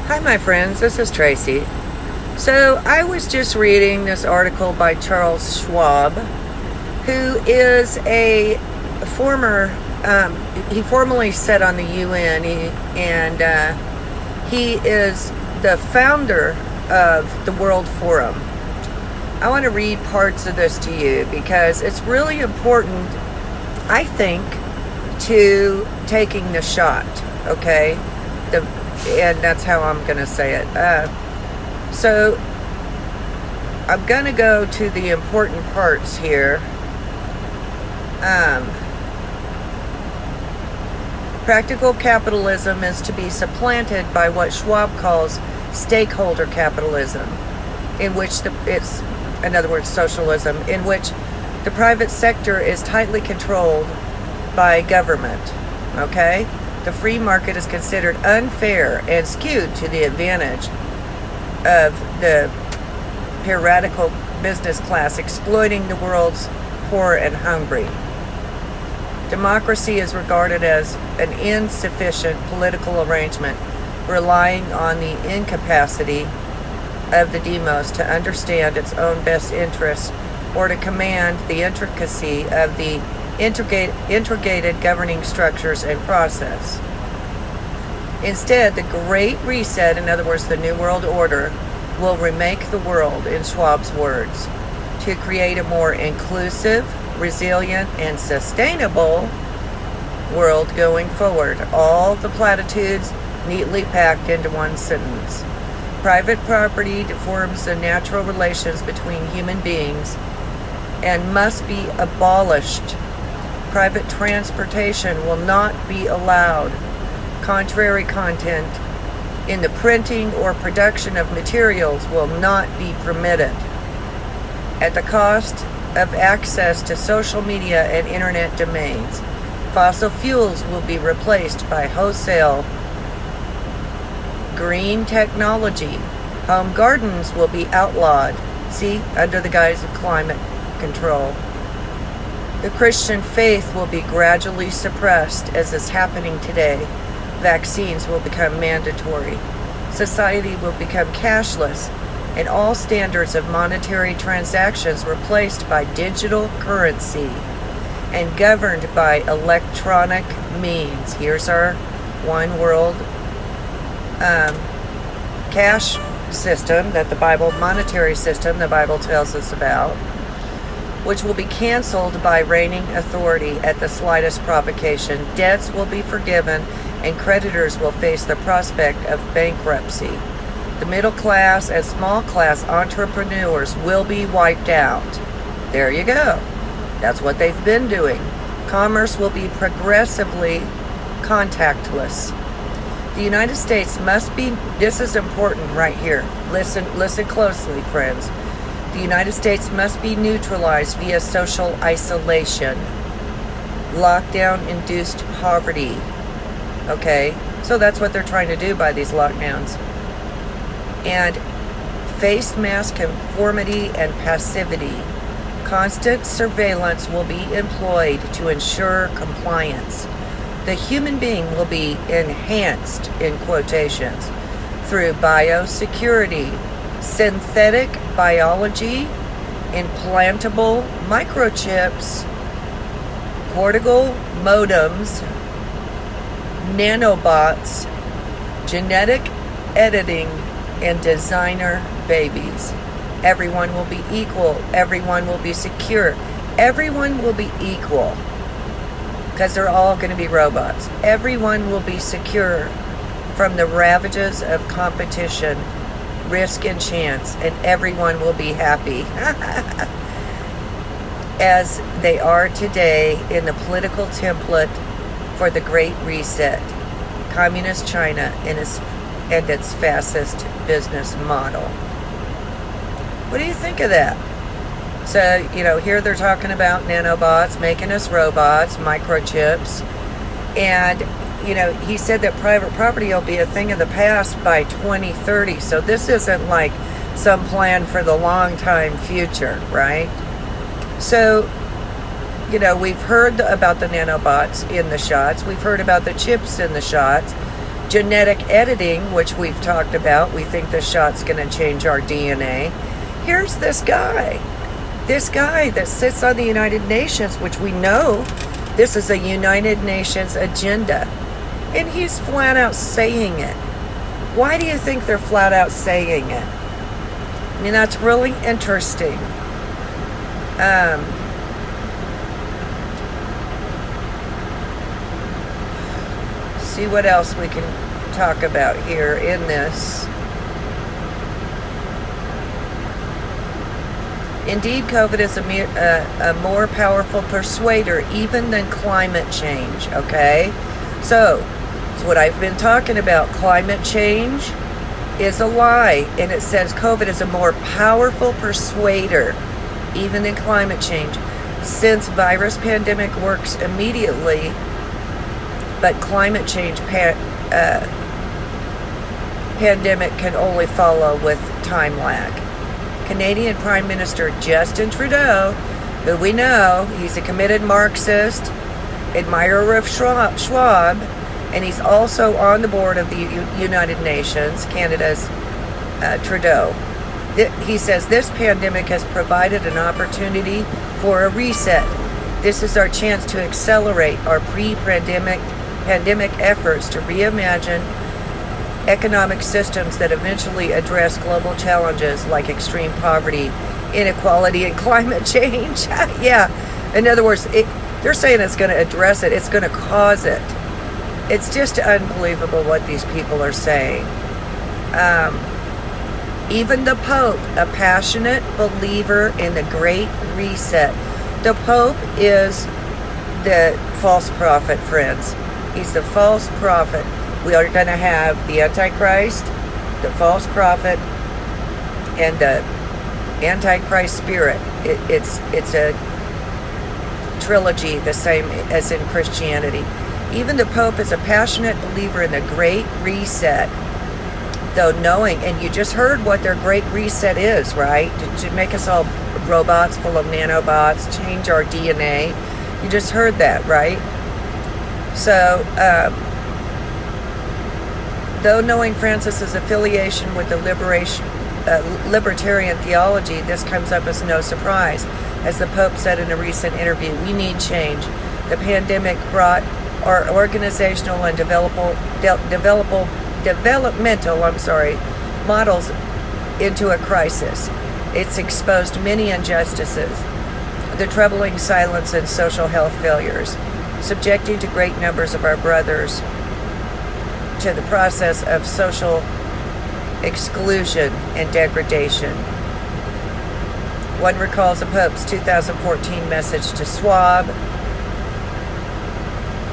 Hi, my friends. This is Tracy. So, I was just reading this article by Charles Schwab, who is a former, he formerly sat on the UN, he is the founder of the World Forum. I want to read parts of this to you because it's really important, I think, to taking the shot, okay? And that's how I'm going to say it. So I'm going to go to the important parts here. Practical capitalism is to be supplanted by what Schwab calls stakeholder capitalism, in which in other words, socialism, in which the private sector is tightly controlled by government, okay? The free market is considered unfair and skewed to the advantage of the piratical business class exploiting the world's poor and hungry. Democracy is regarded as an insufficient political arrangement relying on the incapacity of the demos to understand its own best interests or to command the intricacy of the integrated governing structures and process. Instead, the Great Reset, in other words, the New World Order, will remake the world, in Schwab's words, to create a more inclusive, resilient, and sustainable world going forward. All the platitudes neatly packed into one sentence. Private property deforms the natural relations between human beings and must be abolished. Private transportation will not be allowed. Contrary content in the printing or production of materials will not be permitted. At the cost of access to social media and internet domains, fossil fuels will be replaced by wholesale green technology. Home gardens will be outlawed, under the guise of climate control. The Christian faith will be gradually suppressed, as is happening today. Vaccines will become mandatory. Society will become cashless, and all standards of monetary transactions replaced by digital currency and governed by electronic means. Here's our one world cash system that monetary system the Bible tells us about, which will be canceled by reigning authority at the slightest provocation. Debts will be forgiven, and creditors will face the prospect of bankruptcy. The middle class and small class entrepreneurs will be wiped out. There you go. That's what they've been doing. Commerce will be progressively contactless. The United States must be, this is important right here. Listen closely, friends. The United States must be neutralized via social isolation, lockdown-induced poverty. Okay, so that's what they're trying to do by these lockdowns. And face mask conformity and passivity. Constant surveillance will be employed to ensure compliance. The human being will be enhanced, in quotations, through biosecurity, synthetic biology, implantable microchips, cortical modems, nanobots, genetic editing, and designer babies. Everyone will be equal. Everyone will be secure. Everyone will be equal because they're all going to be robots. Everyone will be secure from the ravages of competition, risk, and chance, and everyone will be happy as they are today in the political template for the Great Reset, Communist China and its fascist business model. What do you think of that? So, here they're talking about nanobots, making us robots, microchips, and, he said that private property will be a thing of the past by 2030. So this isn't like some plan for the long time future, right? So, we've heard about the nanobots in the shots. We've heard about the chips in the shots. genetic editing, which we've talked about. We think the shot's going to change our DNA. Here's this guy that sits on the United Nations, which we know this is a United Nations agenda. And he's flat out saying it. Why do you think they're flat out saying it? I mean, that's really interesting. See what else we can talk about here in this. Indeed, COVID is a more powerful persuader even than climate change, okay? So, it's what I've been talking about. Climate change is a lie, and it says COVID is a more powerful persuader even than climate change. Since virus pandemic works immediately, but climate change pandemic can only follow with time lag. Canadian Prime Minister Justin Trudeau, who we know, he's a committed Marxist, admirer of Schwab, and he's also on the board of the United Nations, Canada's Trudeau. He says this pandemic has provided an opportunity for a reset. This is our chance to accelerate our pre-pandemic efforts to reimagine economic systems that eventually address global challenges like extreme poverty, inequality, and climate change. Yeah, in other words, they're saying it's going to address it. It's going to cause it. It's just unbelievable what these people are saying. Even the Pope, a passionate believer in the Great Reset. The Pope is the false prophet, friends. He's the false prophet. We are going to have the Antichrist, the false prophet, and the Antichrist spirit. It's a trilogy, the same as in Christianity. Even the Pope is a passionate believer in the Great Reset, though knowing, and you just heard what their Great Reset is, right? To make us all robots full of nanobots, change our DNA. You just heard that, right? So, though knowing Francis's affiliation with the libertarian theology, this comes up as no surprise. As the Pope said in a recent interview, we need change. The pandemic brought our organizational and developmental models into a crisis. It's exposed many injustices, the troubling silence and social health failures, subjecting to great numbers of our brothers to the process of social exclusion and degradation. One recalls the Pope's 2014 message to Schwab,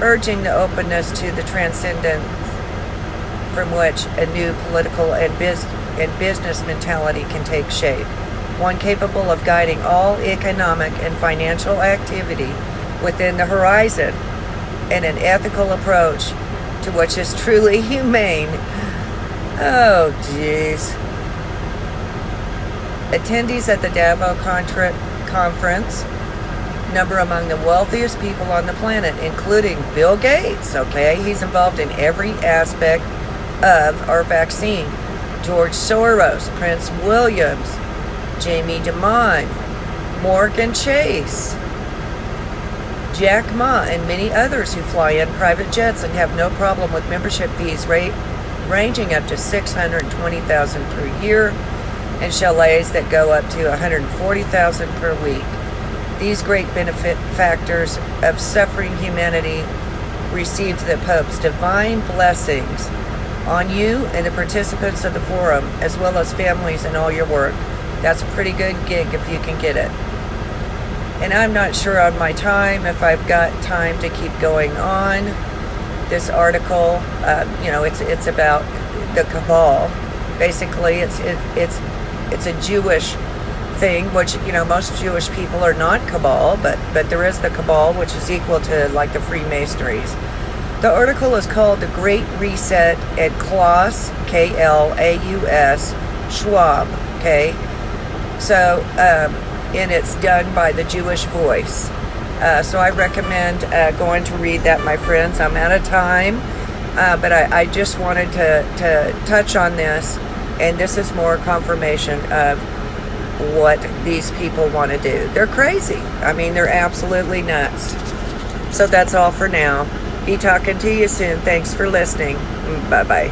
urging the openness to the transcendence from which a new political and business mentality can take shape, one capable of guiding all economic and financial activity within the horizon, and an ethical approach to which is truly humane. Oh, jeez. Attendees at the Davos conference number among the wealthiest people on the planet, including Bill Gates, okay? He's involved in every aspect of our vaccine. George Soros, Prince Williams, Jamie Dimon, Morgan Chase, Jack Ma, and many others who fly in private jets and have no problem with membership fees ranging up to $620,000 per year, and chalets that go up to $140,000 per week. These great benefit factors of suffering humanity received the Pope's divine blessings on you and the participants of the forum, as well as families and all your work. That's a pretty good gig if you can get it. And I'm not sure on my time if I've got time to keep going on. This article, it's about the cabal. Basically, it's a Jewish thing, which, most Jewish people are not cabal, but there is the cabal, which is equal to like the Freemasonries. The article is called The Great Reset at Klaus, Klaus, Schwab, okay? So, and it's done by the Jewish Voice. So I recommend going to read that, my friends. I'm out of time. But I just wanted to touch on this, and this is more confirmation of what these people want to do. They're crazy. I mean, they're absolutely nuts. So that's all for now. Be talking to you soon. Thanks for listening. Bye-bye.